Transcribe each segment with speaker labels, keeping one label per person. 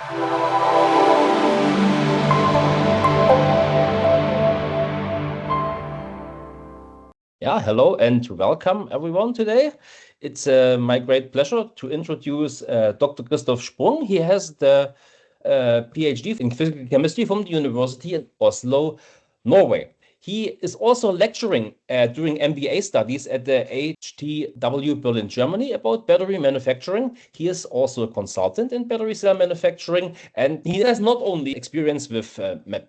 Speaker 1: Yeah, hello and welcome everyone today. It's my great pleasure to introduce Dr. Christoph Sprung. He has the PhD in physical chemistry from the University in Oslo, Norway. He is also lecturing during MBA studies at the HTW Berlin, Germany about battery manufacturing. He is also a consultant in battery cell manufacturing, and he has not only experience with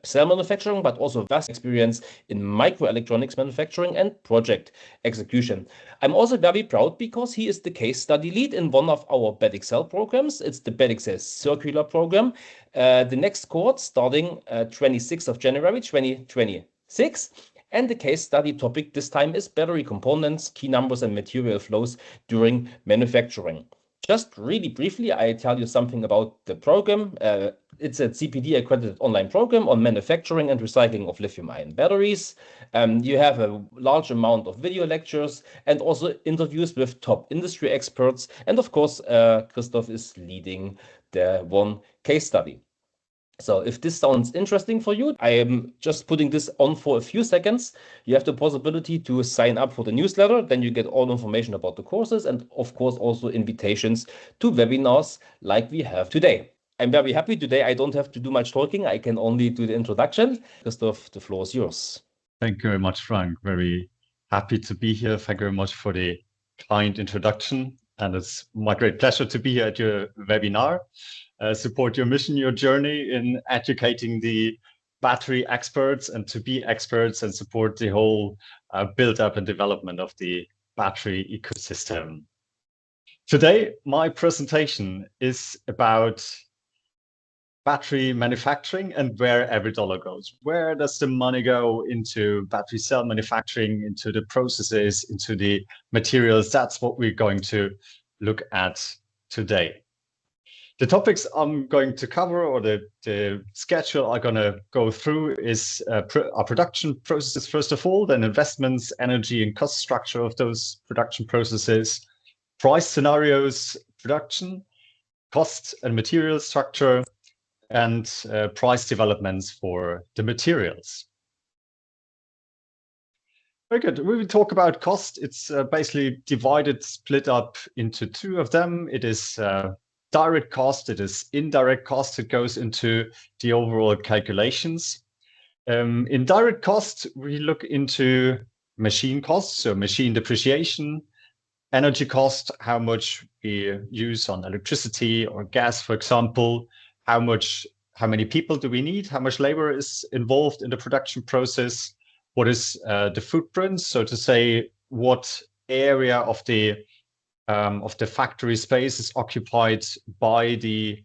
Speaker 1: cell manufacturing, but also vast experience in microelectronics manufacturing and project execution. I'm also very proud because he is the case study lead in one of our BESS cell programs. It's the BESS circular program. The next cohort starting 26th of January 2026. And the case study topic this time is battery components, key numbers, and material flows during manufacturing. Just really briefly, I tell you something about the program. It's a CPD accredited online program on manufacturing and recycling of lithium-ion batteries. You have a large amount of video lectures and also interviews with top industry experts. And of course, Christoph is leading the one case study. So if this sounds interesting for you, I am just putting this on for a few seconds. You have the possibility to sign up for the newsletter. Then you get all information about the courses and of course also invitations to webinars like we have today. I'm very happy today. I don't have to do much talking. I can only do the introduction. Christoph, the floor is yours.
Speaker 2: Thank you very much, Frank. Very happy to be here. Thank you very much for the kind introduction. And it's my great pleasure to be here at your webinar. Support your mission, your journey in educating the battery experts and to be experts and support the whole build-up and development of the battery ecosystem. Today, my presentation is about battery manufacturing and where every dollar goes. Where does the money go into battery cell manufacturing, into the processes, into the materials? That's what we're going to look at today. The topics I'm going to cover, or the schedule I'm going to go through, is our production processes, first of all, then investments, energy and cost structure of those production processes, price scenarios, production, cost and material structure, and price developments for the materials. Very good. We will talk about cost. It's basically split up into two of them. It is direct cost, it is indirect cost. It goes into the overall calculations. In direct cost, we look into machine costs, so machine depreciation, energy cost, how much we use on electricity or gas, for example, how many people do we need, how much labor is involved in the production process, what is the footprint, so to say, what area of the factory space is occupied by the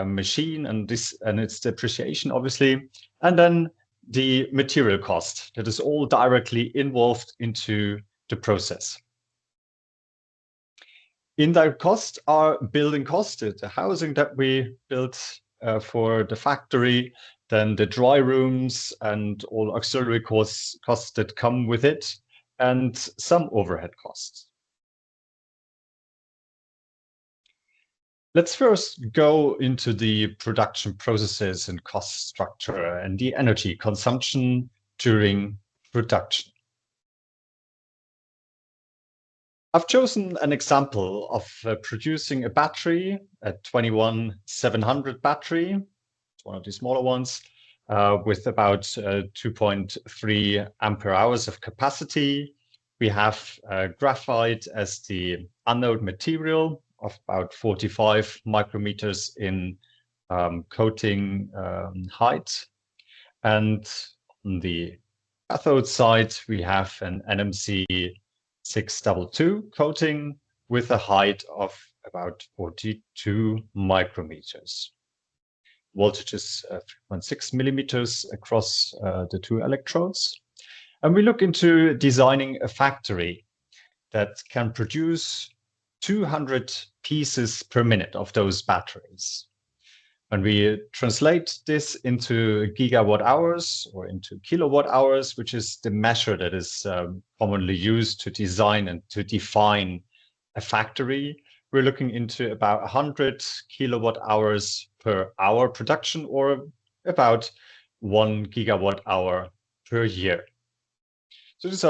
Speaker 2: machine and its depreciation, obviously, and then the material cost that is all directly involved into the process. Indirect costs are building costs, the housing that we built for the factory, then the dry rooms and all auxiliary costs that come with it, and some overhead costs. Let's first go into the production processes and cost structure and the energy consumption during production. I've chosen an example of producing a battery, a 21700 battery, it's one of the smaller ones, with about 2.3 ampere hours of capacity. We have graphite as the anode material of about 45 micrometers in coating height. And on the cathode side, we have an NMC 622 coating with a height of about 42 micrometers. Voltage is 3.6 millimeters across the two electrodes. And we look into designing a factory that can produce 200 pieces per minute of those batteries. When we translate this into gigawatt hours or into kilowatt hours, which is the measure that is commonly used to design and to define a factory, we're looking into about 100 kilowatt hours per hour production, or about 1 gigawatt hour per year. So this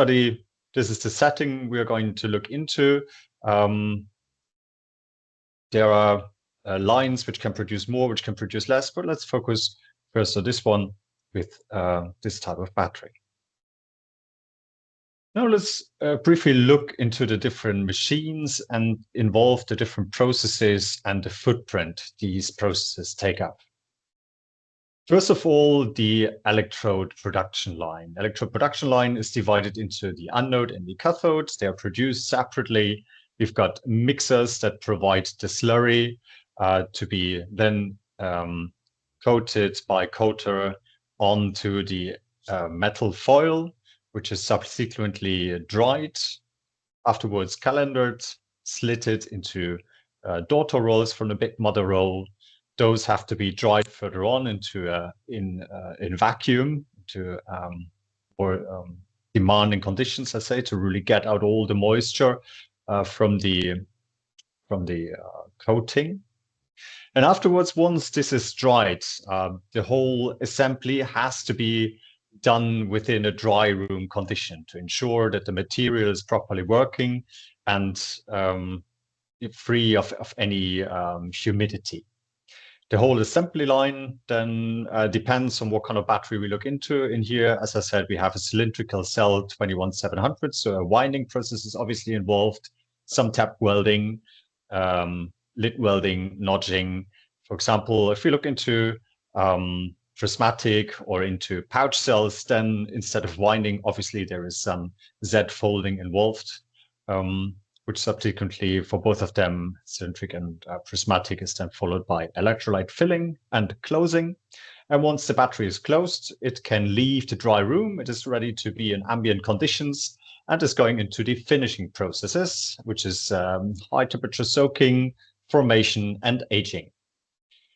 Speaker 2: is the setting we are going to look into. There are lines which can produce more, which can produce less, but let's focus first on this one with this type of battery. Now let's briefly look into the different machines and involve the different processes and the footprint these processes take up. First of all, the electrode production line. Electrode production line is divided into the anode and the cathode. They are produced separately. We've got mixers that provide the slurry to be then coated by coater onto the metal foil, which is subsequently dried, afterwards calendared, slitted into daughter rolls from the big mother roll. Those have to be dried further on into in vacuum to more demanding conditions, I say, to really get out all the moisture from the coating. And afterwards, once this is dried, the whole assembly has to be done within a dry room condition to ensure that the material is properly working and free of any humidity. The whole assembly line then depends on what kind of battery we look into. In here, as I said, we have a cylindrical cell 21700, so a winding process is obviously involved, some tap welding, lit welding, notching. For example, if we look into prismatic or into pouch cells, then instead of winding, obviously there is some Z folding involved, which subsequently for both of them, cylindric and prismatic, is then followed by electrolyte filling and closing. And once the battery is closed, it can leave the dry room. It is ready to be in ambient conditions and is going into the finishing processes, which is high temperature soaking, formation, and aging.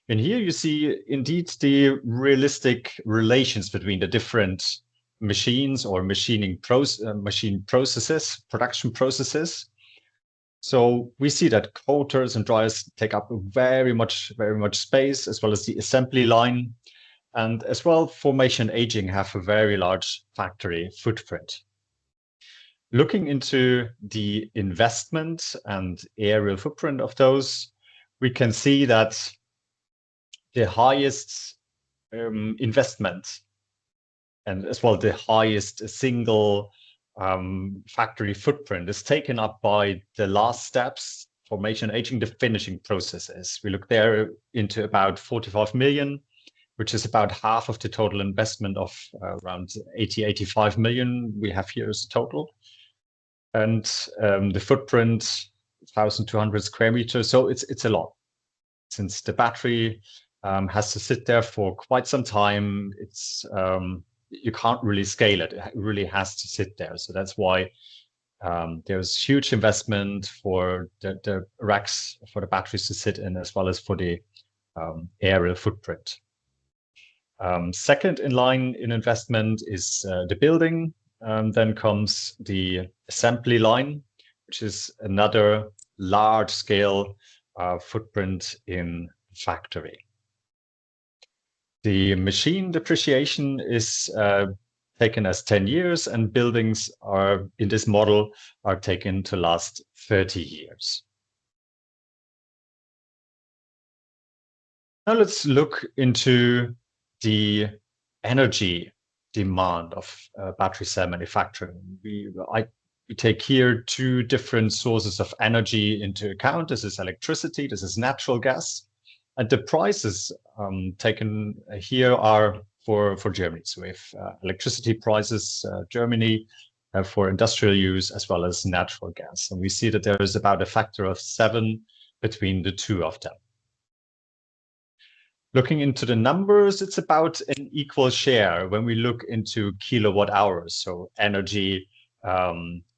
Speaker 2: And here you see indeed the realistic relations between the different machines or machine processes, production processes. So we see that coaters and dryers take up very much space, as well as the assembly line, and as well formation and aging have a very large factory footprint. Looking into the investment and aerial footprint of those, we can see that the highest investment and as well the highest single factory footprint is taken up by the last steps, formation, aging, the finishing processes. We look there into about 45 million, which is about half of the total investment of around 85 million we have here as a total. And the footprint, 1,200 square meters. So it's a lot. Since the battery has to sit there for quite some time, it's you can't really scale it. It really has to sit there. So that's why there's huge investment for the racks for the batteries to sit in, as well as for the aerial footprint. Second in line in investment is the building. Then comes the assembly line, which is another large scale footprint in factory. The machine depreciation is taken as 10 years, and buildings are in this model are taken to last 30 years. Now let's look into the energy demand of battery cell manufacturing. We take here two different sources of energy into account. This is electricity, this is natural gas. And the prices taken here are for Germany. So we have electricity prices, Germany, for industrial use, as well as natural gas. And we see that there is about a factor of 7 between the two of them. Looking into the numbers, it's about an equal share when we look into kilowatt hours. So energy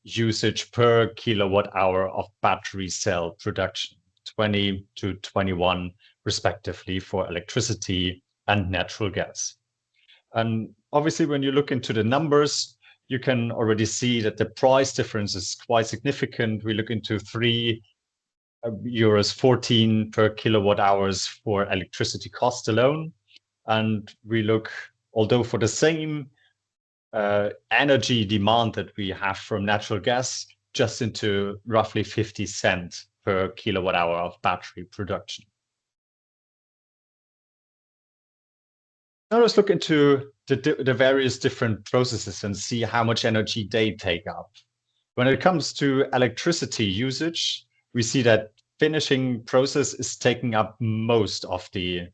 Speaker 2: usage per kilowatt hour of battery cell production, 20 to 21 respectively for electricity and natural gas. And obviously, when you look into the numbers, you can already see that the price difference is quite significant. We look into 3 euros 14 per kilowatt hours for electricity cost alone. And we look, although for the same energy demand that we have from natural gas, just into roughly 50 cents per kilowatt hour of battery production. Now let's look into the various different processes and see how much energy they take up. When it comes to electricity usage, we see that finishing process is taking up most of the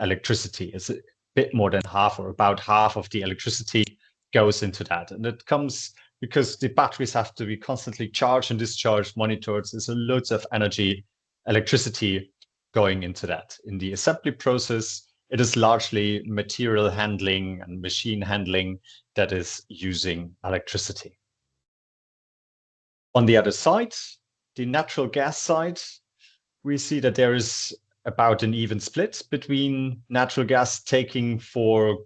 Speaker 2: electricity. It's a bit more than half, or about half of the electricity goes into that. And it comes because the batteries have to be constantly charged and discharged, monitored. There's loads of electricity going into that. In the assembly process, it is largely material handling and machine handling that is using electricity. On the other side, the natural gas side, we see that there is about an even split between natural gas taking for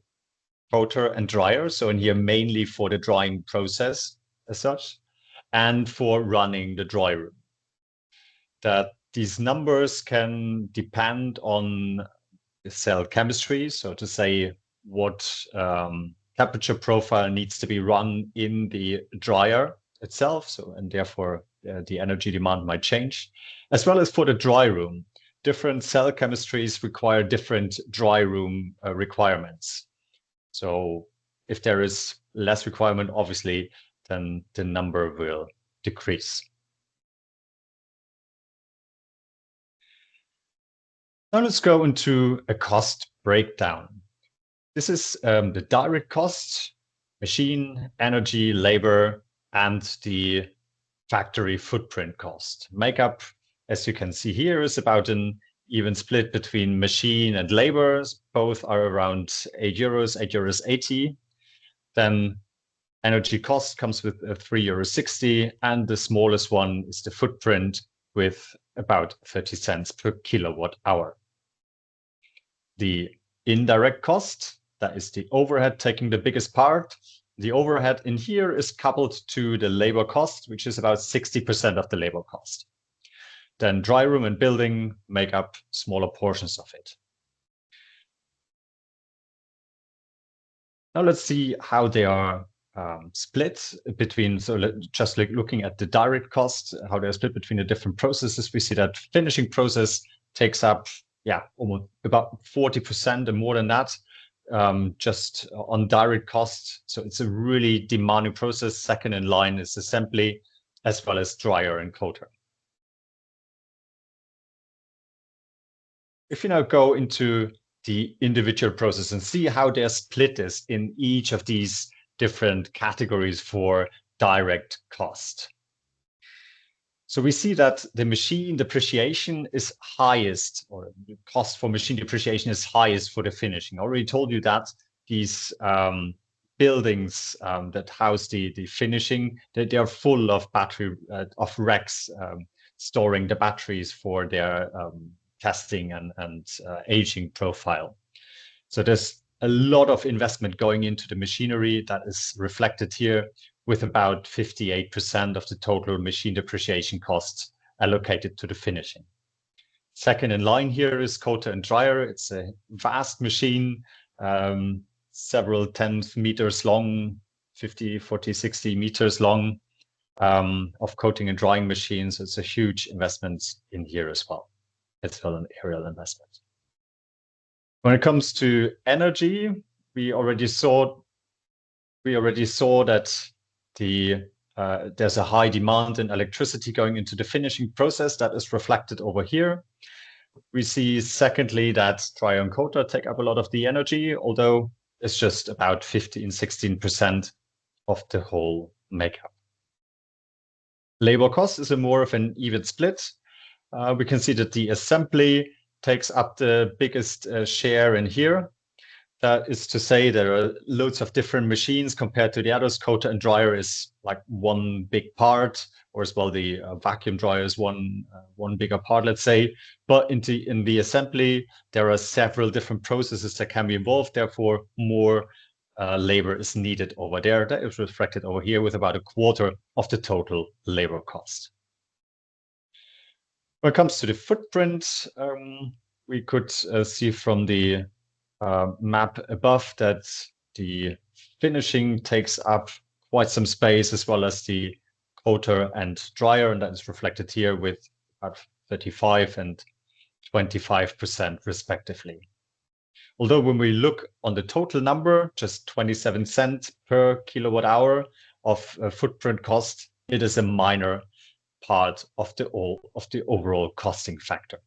Speaker 2: coater and dryer. So in here, mainly for the drying process as such, and for running the dry room. That these numbers can depend on the cell chemistry. So to say what temperature profile needs to be run in the dryer itself. So, and therefore the energy demand might change, as well as for the dry room. Different cell chemistries require different dry room requirements. So if there is less requirement, obviously, then the number will decrease. Now let's go into a cost breakdown. This is the direct cost, machine, energy, labor, and the factory footprint cost. Makeup, as you can see here, is about an even split between machine and labor. Both are around 8 euros, 8.80 euros. Then energy cost comes with 3.60 euros, and the smallest one is the footprint with about 30 cents per kilowatt hour. The indirect cost, that is the overhead taking the biggest part. The overhead in here is coupled to the labor cost, which is about 60% of the labor cost. Then dry room and building make up smaller portions of it. Now let's see how they are split between, so just like looking at the direct costs, how they're split between the different processes. We see that finishing process takes up, almost about 40% and more than that, just on direct costs. So it's a really demanding process. Second in line is assembly, as well as dryer and coater. If you now go into the individual process and see how they're split is in each of these different categories for direct cost. So we see that the machine depreciation is highest, or the cost for machine depreciation is highest for the finishing. I already told you that these buildings that house the finishing, they are full of battery, of racks storing the batteries for their testing and aging profile. So there's a lot of investment going into the machinery that is reflected here, with about 58% of the total machine depreciation costs allocated to the finishing. Second in line here is coater and dryer. It's a vast machine, several 10 meters long, 50, 40, 60 meters long, of coating and drying machines. It's a huge investment in here as well. It's well an aerial investment. When it comes to energy, we already saw that there's a high demand in electricity going into the finishing process. That is reflected over here. We see, secondly, that dryer and coater take up a lot of the energy, although it's just about 16% of the whole makeup. Labor cost is a more of an even split. We can see that the assembly takes up the biggest share in here. That is to say, there are loads of different machines compared to the others. Coater and dryer is like one big part, or as well the vacuum dryer is one bigger part, let's say. But in the assembly, there are several different processes that can be involved. Therefore, more labor is needed over there. That is reflected over here with about a quarter of the total labor cost. When it comes to the footprint, we could see from the map above that the finishing takes up quite some space, as well as the coater and dryer, and that is reflected here with about 35 and 25% respectively. Although when we look on the total number, just 27 cents per kilowatt hour of footprint cost, it is a minor part of the overall costing factor.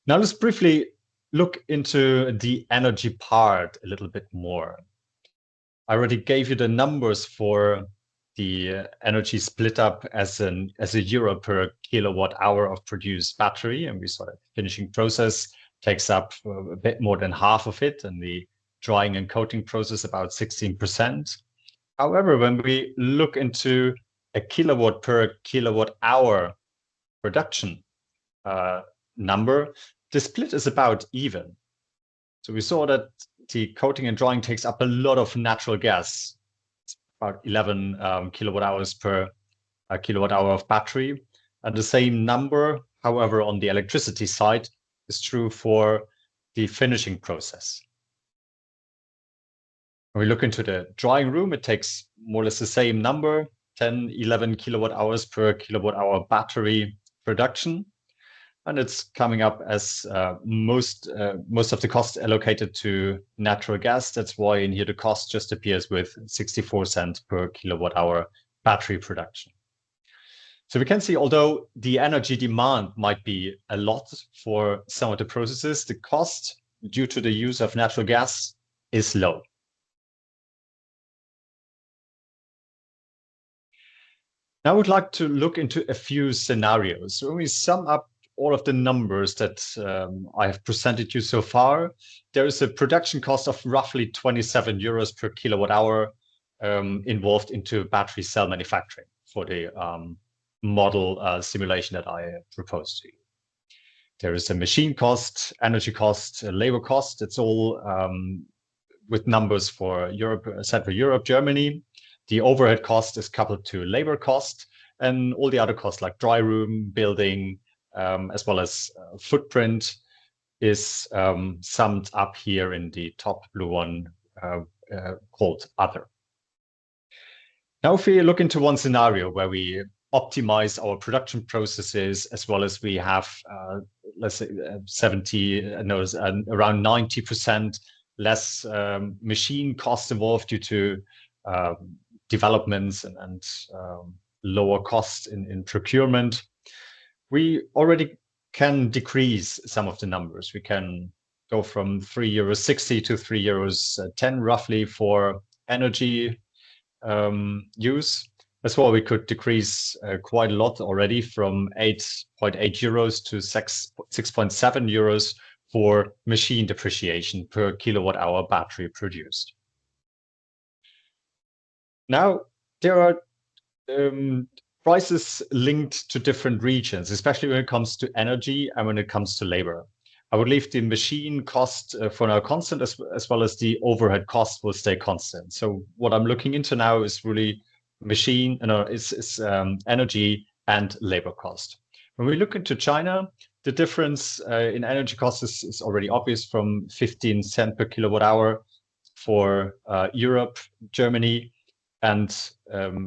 Speaker 2: Now let's briefly look into the energy part a little bit more. I already gave you the numbers for the energy split up as a euro per kilowatt hour of produced battery, and we saw that the finishing process takes up a bit more than half of it, and the drying and coating process about 16%. However, when we look into a kilowatt per kilowatt hour production number, the split is about even. So we saw that the coating and drying takes up a lot of natural gas, it's about 11 kilowatt hours per kilowatt hour of battery. And the same number, however, on the electricity side is true for the finishing process. When we look into the drying room, it takes more or less the same number, 10, 11 kilowatt hours per kilowatt hour battery production. And it's coming up as most of the cost allocated to natural gas. That's why in here the cost just appears with 64 cents per kilowatt hour battery production. So we can see, although the energy demand might be a lot for some of the processes, the cost due to the use of natural gas is low. Now I would like to look into a few scenarios. So when we sum up all of the numbers that I have presented you so far, there is a production cost of roughly 27 euros per kilowatt hour involved into battery cell manufacturing for the model simulation that I proposed to you. There is a machine cost, energy cost, labor cost. It's all with numbers for Europe, Central Europe, Germany. The overhead cost is coupled to labor cost, and all the other costs like dry room, building, as well as footprint is summed up here in the top blue one called Other. Now, if we look into one scenario where we optimize our production processes, as well as we have, let's say, around 90% less machine cost involved due to developments and lower costs in procurement, we already can decrease some of the numbers. We can go from 3.60 euros to 3.10 euros roughly for energy use. As well, we could decrease quite a lot already from 8.8 euros to 6.7 euros for machine depreciation per kilowatt hour battery produced. Now, there are prices linked to different regions, especially when it comes to energy and when it comes to labor. I would leave the machine cost for now constant, as well as the overhead cost will stay constant. So what I'm looking into now is really machine, energy and labor cost. When we look into China, the difference in energy cost is already obvious, from 15 cents per kilowatt hour for Europe, Germany, and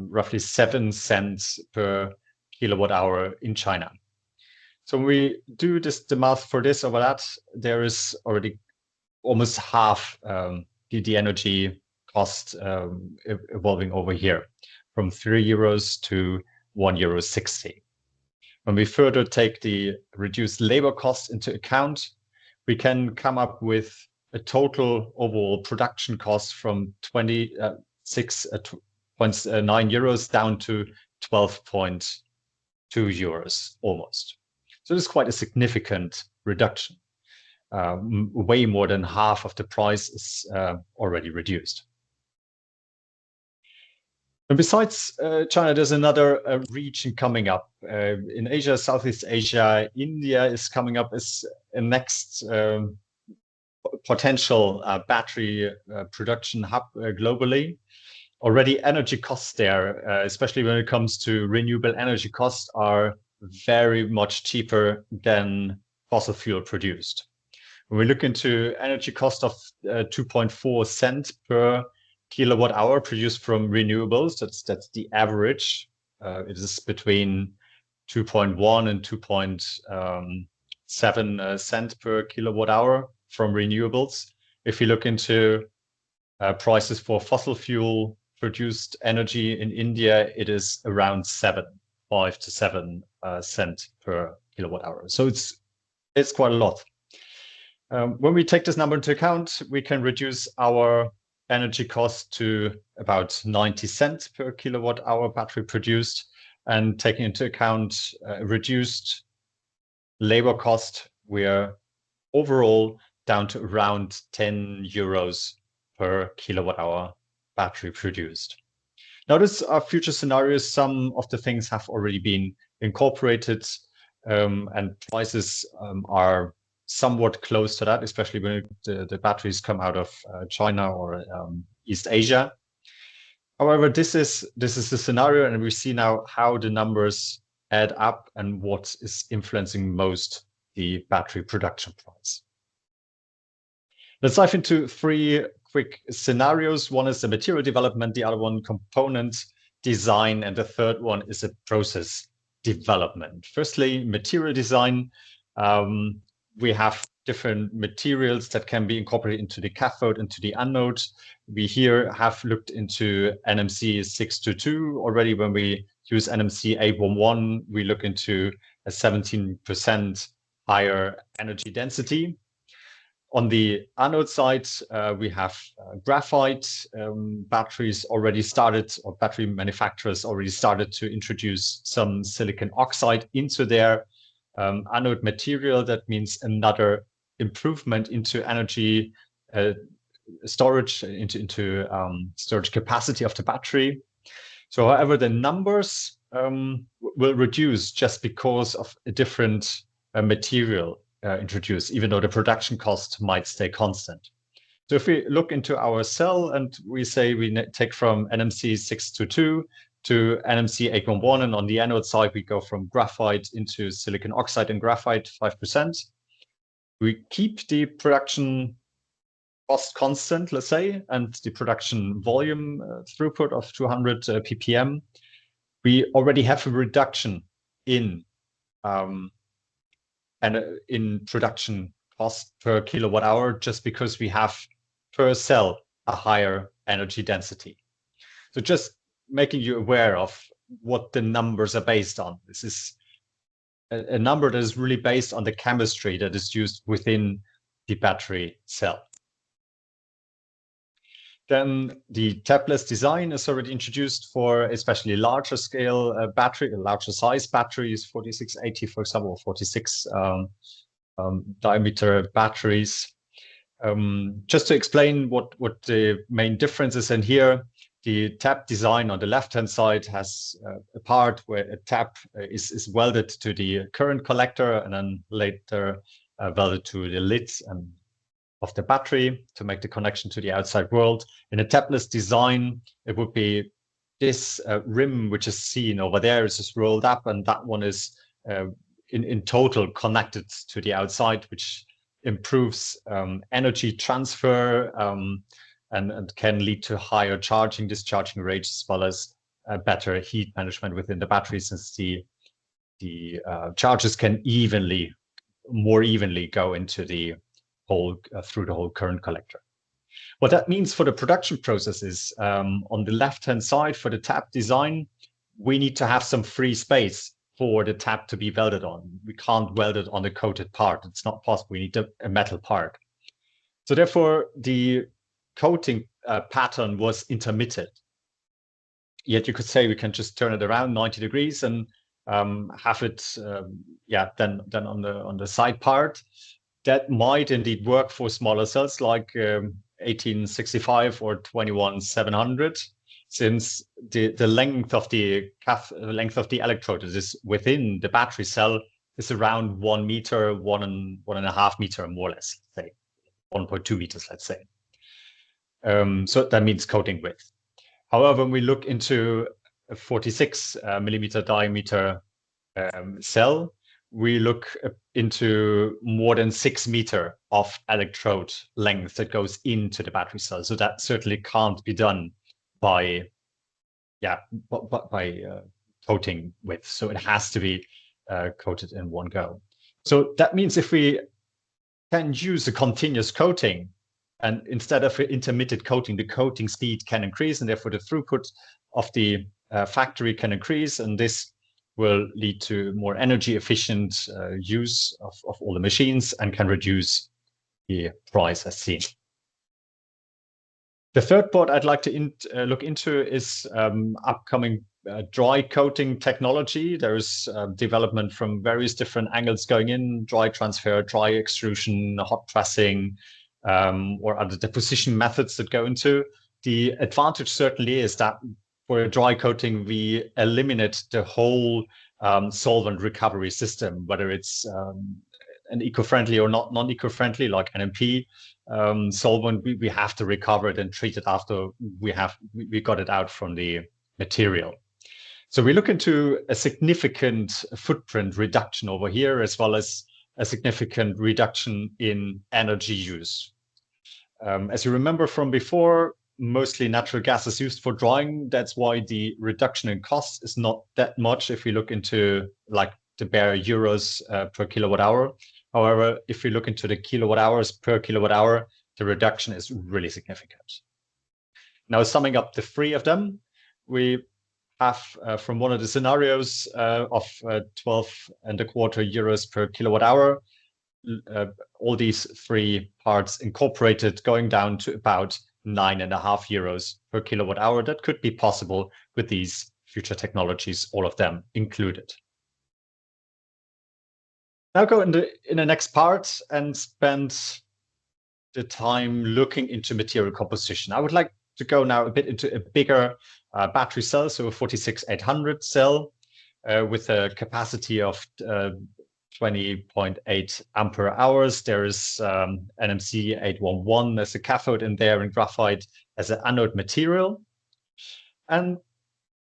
Speaker 2: roughly 7 cents per kilowatt hour in China. So when we do the math for this over that, there is already almost half the energy cost evolving over here, from 3 euros to 1.60 euro. When we further take the reduced labor cost into account, we can come up with a total overall production cost from 26.9 euros down to 12.2 euros almost. So this is quite a significant reduction. Way more than half of the price is already reduced. And besides China, there's another region coming up. In Asia, Southeast Asia, India is coming up as a next potential battery production hub globally. already energy costs there, especially when it comes to renewable energy costs, are very much cheaper than fossil fuel produced. When we look into energy cost of 2.4 cents per kilowatt hour produced from renewables, that's the average. It is between 2.1 and 2.7 cents per kilowatt hour from renewables. If you look into prices for fossil fuel produced energy in India, it is around 5 to 7 cents per kilowatt hour. So it's quite a lot. When we take this number into account, we can reduce our energy cost to about 90 cents per kilowatt hour battery produced, and taking into account reduced labor cost, we are overall down to around 10 euros per kilowatt hour battery produced. Now, these are future scenarios. Some of the things have already been incorporated, and prices are somewhat close to that, especially when the batteries come out of China or East Asia. However, this is the scenario, and we see now how the numbers add up and what is influencing most the battery production price. Let's dive into 3 quick scenarios. One is the material development, the other one component design, and the third one is a process development. Firstly, material design. We have different materials that can be incorporated into the cathode, into the anode. We here have looked into NMC 622 already. When we use NMC 811, we look into a 17% higher energy density. On the anode side, we have graphite batteries already started, or battery manufacturers already started to introduce some silicon oxide into their anode material. That means another improvement into energy storage, into storage capacity of the battery. So, however, the numbers will reduce just because of a different material introduced, even though the production cost might stay constant. So if we look into our cell and we say we take from NMC 622 to NMC 811, and on the anode side, we go from graphite into silicon oxide and graphite 5%. We keep the production cost constant, let's say, and the production volume throughput of 200 ppm. We already have a reduction in production cost per kilowatt hour, just because we have per cell a higher energy density. So just making you aware of what the numbers are based on. This is a number that is really based on the chemistry that is used within the battery cell. Then the tabless design is already introduced for especially larger scale battery, larger size batteries, 4680, for example, 46 diameter batteries. Just to explain what the main difference is in here, the tap design on the left-hand side has a part where a tap is welded to the current collector and then later welded to the lid of the battery to make the connection to the outside world. In a tabless design, it would be this rim, which is seen over there, is just rolled up, and that one is in total connected to the outside, which improves energy transfer and can lead to higher charging, discharging rates, as well as better heat management within the battery, since the charges can more evenly go into the through the whole current collector. What that means for the production process is, on the left-hand side for the tap design, we need to have some free space for the tap to be welded on. We can't weld it on the coated part. It's not possible. We need a metal part. So therefore, the coating pattern was intermittent. Yet you could say we can just turn it around 90 degrees and have it, then on the side part. That might indeed work for smaller cells like 1865 or 21700, since the length of the electrode that is within the battery cell is around 1 meter, 1.5 meter, more or less, say 1.2 meters, let's say. So that means coating width. However, when we look into a 46 millimeter diameter cell, we look into more than 6 meters of electrode length that goes into the battery cell. So that certainly can't be done by coating width. So it has to be coated in one go. So that means if we can use a continuous coating, and instead of intermittent coating, the coating speed can increase, and therefore the throughput of the factory can increase, and this will lead to more energy efficient use of all the machines and can reduce the price as seen. The third part I'd like to look into is upcoming dry coating technology. There is development from various different angles going in: dry transfer, dry extrusion, hot pressing, or other deposition methods that go into. The advantage certainly is that for a dry coating, we eliminate the whole solvent recovery system, whether it's an eco-friendly or not non-eco-friendly, like NMP solvent. We have to recover it and treat it after we got it out from the material. So we look into a significant footprint reduction over here, as well as a significant reduction in energy use. As you remember from before, mostly natural gas is used for drying. That's why the reduction in cost is not that much if we look into like the bare euros per kilowatt hour. However, if we look into the kilowatt hours per kilowatt hour, the reduction is really significant. Now, summing up the three of them, we have from one of the scenarios of 12.25 euros per kilowatt hour, all these three parts incorporated, going down to about 9.5 euros per kilowatt hour. That could be possible with these future technologies, all of them included. Now go in the next part and spend the time looking into material composition. I would like to go now a bit into a bigger battery cell, so a 46800 cell with a capacity of 20.8 ampere hours. There is NMC 811 as a cathode in there, and graphite as an anode material. And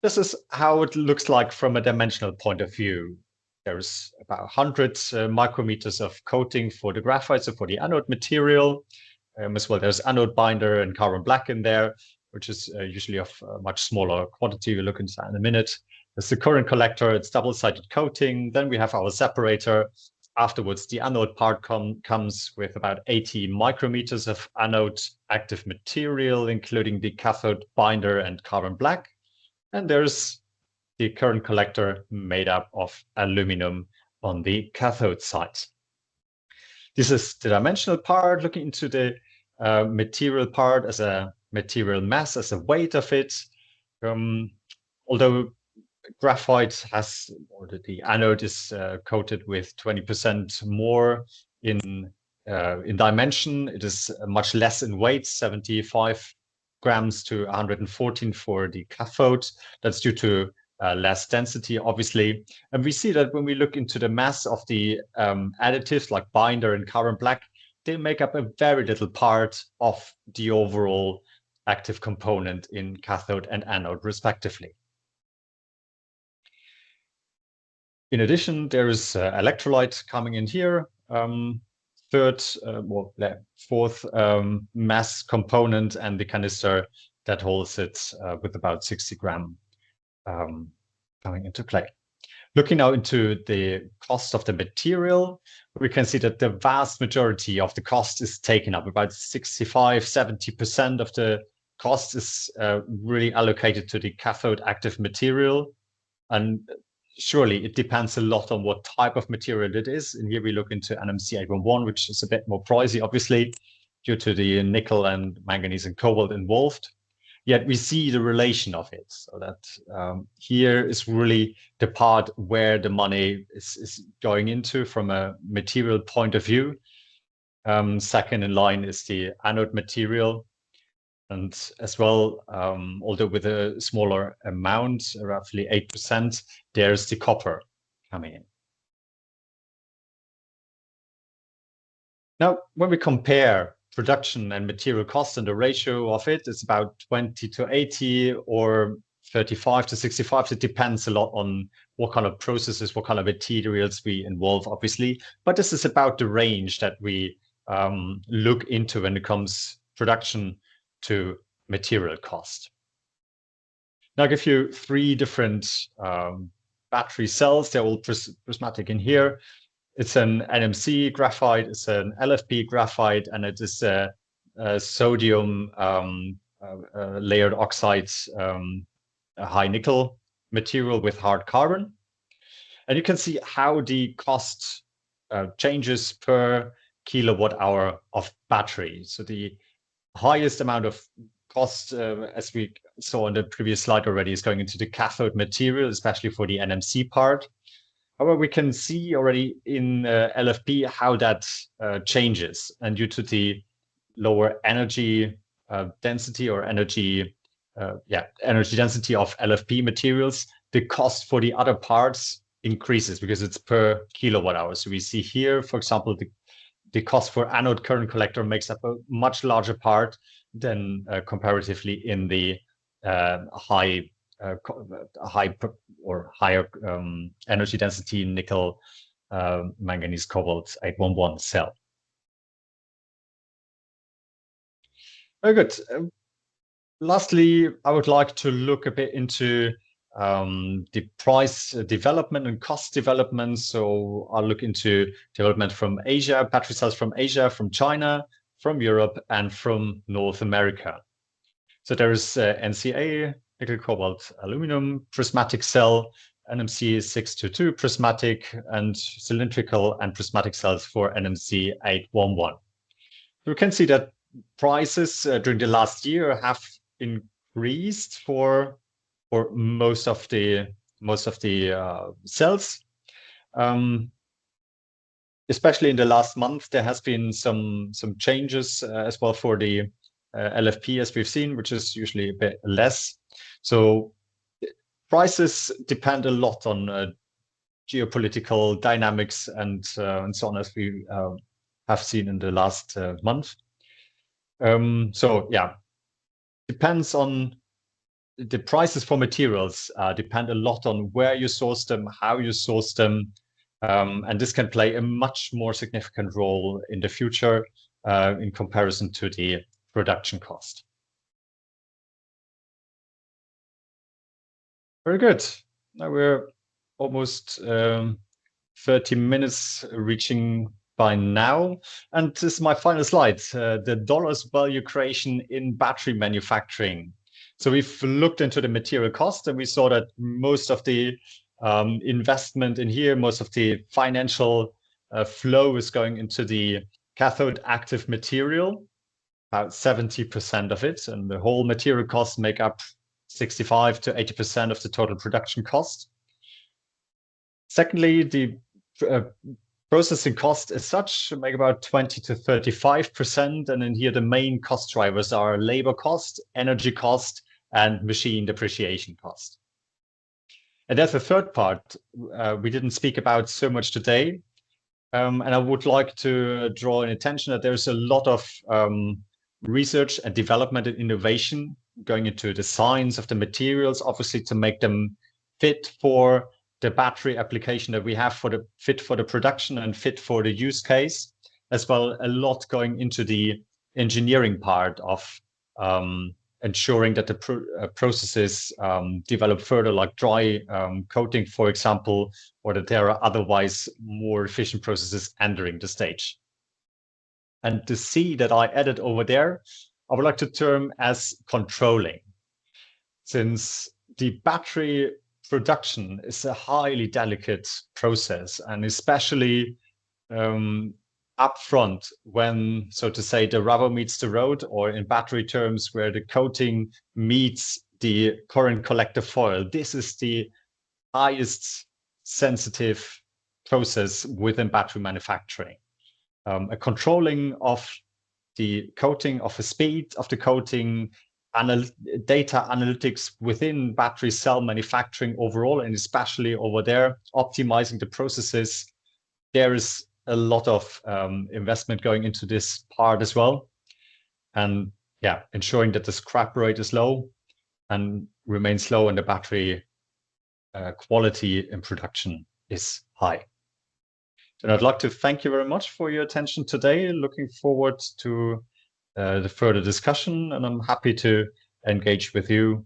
Speaker 2: this is how it looks like from a dimensional point of view. There's about 100 micrometers of coating for the graphite, so for the anode material. As well, there's anode binder and carbon black in there, which is usually of much smaller quantity. We'll look into that in a minute. There's the current collector, it's double-sided coating. Then we have our separator. Afterwards, the anode part comes with about 80 micrometers of anode active material, including the cathode binder and carbon black. And there's the current collector made up of aluminum on the cathode side. This is the dimensional part, looking into the material part as a material mass, as a weight of it. Although graphite has, or the anode is coated with 20% more in dimension, it is much less in weight, 75 grams to 114 for the cathode. That's due to less density, obviously. And we see that when we look into the mass of the additives like binder and carbon black, they make up a very little part of the overall active component in cathode and anode, respectively. In addition, there is electrolyte coming in here. Fourth mass component, and the canister that holds it with about 60 gram coming into play. Looking now into the cost of the material, we can see that the vast majority of the cost is taken up. About 65–70% of the cost is really allocated to the cathode active material. And surely it depends a lot on what type of material it is. And here we look into NMC 811, which is a bit more pricey, obviously, due to the nickel and manganese and cobalt involved. Yet we see the relation of it. So that here is really the part where the money is going into from a material point of view. Second in line is the anode material. And as well, although with a smaller amount, roughly 8%, there's the copper coming in. Now, when we compare production and material cost, and the ratio of it is about 20 to 80 or 35 to 65. It depends a lot on what kind of processes, what kind of materials we involve, obviously. But this is about the range that we look into when it comes production to material cost. Now I'll give you 3 different battery cells. They're all prismatic in here. It's an NMC graphite, it's an LFP graphite, and it is a sodium layered oxide high nickel material with hard carbon. And you can see how the cost changes per kilowatt hour of battery. So the highest amount of cost, as we saw on the previous slide already, is going into the cathode material, especially for the NMC part. However, we can see already in LFP how that changes, and due to the lower energy density or energy density of LFP materials, the cost for the other parts increases because it's per kilowatt hour. So we see here, for example, the cost for anode current collector makes up a much larger part than comparatively in the higher energy density nickel manganese cobalt 811 cell. Very good. Lastly, I would like to look a bit into the price development and cost development. So I'll look into development from Asia, battery cells from Asia, from China, from Europe, and from North America. So there is NCA, nickel cobalt aluminum prismatic cell, NMC 622 prismatic, and cylindrical and prismatic cells for NMC 811. We can see that prices during the last year have increased for most of the cells. Especially in the last month, there has been some changes as well for the LFP, as we've seen, which is usually a bit less. So prices depend a lot on geopolitical dynamics and so on, as we have seen in the last month. So yeah, depends on the prices for materials depend a lot on where you source them, how you source them, and this can play a much more significant role in the future in comparison to the production cost. Very good. Now we're almost 30 minutes reaching by now. And this is my final slide, the dollars value creation in battery manufacturing. So we've looked into the material cost, and we saw that most of the investment in here, most of the financial flow is going into the cathode active material, about 70% of it, and the whole material costs make up 65 to 80% of the total production cost. Secondly, the processing cost as such make about 20 to 35%, and in here the main cost drivers are labor cost, energy cost, and machine depreciation cost. And that's the third part we didn't speak about so much today. And I would like to draw an attention that there's a lot of research and development and innovation going into the science of the materials, obviously to make them fit for the battery application that we have, fit for the production and fit for the use case, as well a lot going into the engineering part of ensuring that the processes develop further, like dry coating, for example, or that there are otherwise more efficient processes entering the stage. And the C that I added over there, I would like to term as controlling. Since the battery production is a highly delicate process, and especially upfront when, so to say, the rubber meets the road, or in battery terms, where the coating meets the current collector foil. This is the highest sensitive process within battery manufacturing. A controlling of the coating, of the speed of the coating, data analytics within battery cell manufacturing overall, and especially over there, optimizing the processes. There is a lot of investment going into this part as well. and yeah, ensuring that the scrap rate is low and remains low, and the battery quality in production is high. And I'd like to thank you very much for your attention today. Looking forward to the further discussion, and I'm happy to engage with you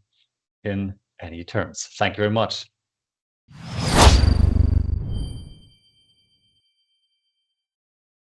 Speaker 2: in any terms. Thank you very much.